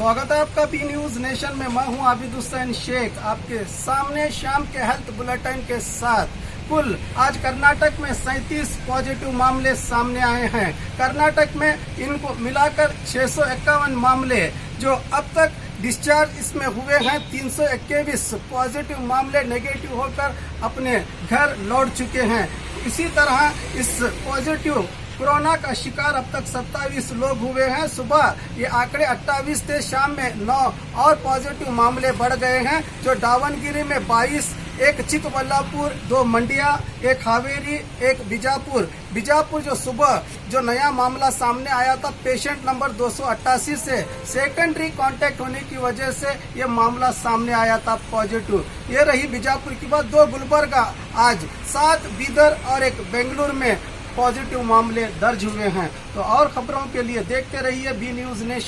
स्वागत है आपका बी न्यूज नेशन में। मैं हूं आबिद हुसैन शेख, आपके सामने शाम के हेल्थ बुलेटिन के साथ। कुल आज कर्नाटक में 37 पॉजिटिव मामले सामने आए हैं। कर्नाटक में इनको मिलाकर 651 मामले जो अब तक डिस्चार्ज इसमें हुए हैं। 321 पॉजिटिव मामले नेगेटिव होकर अपने घर लौट चुके हैं। इसी तरह इस पॉजिटिव कोरोना का शिकार अब तक 27 लोग हुए हैं। सुबह ये आंकड़े 28 थे, शाम में 9 और पॉजिटिव मामले बढ़ गए हैं, जो दावनगिरी में 22, एक चिकबल्लापुर, 2 मंडिया, एक हावेरी, एक बीजापुर जो सुबह जो नया मामला सामने आया था पेशेंट नंबर 288 से सेकेंडरी कांटेक्ट होने की वजह से ये मामला सामने आया था पॉजिटिव। ये रही बीजापुर की बात। 2 गुलबर्गा आज, 7 बीदर और एक बेंगलुरु में पॉजिटिव मामले दर्ज हुए हैं। तो और खबरों के लिए देखते रहिए बी न्यूज नेशन।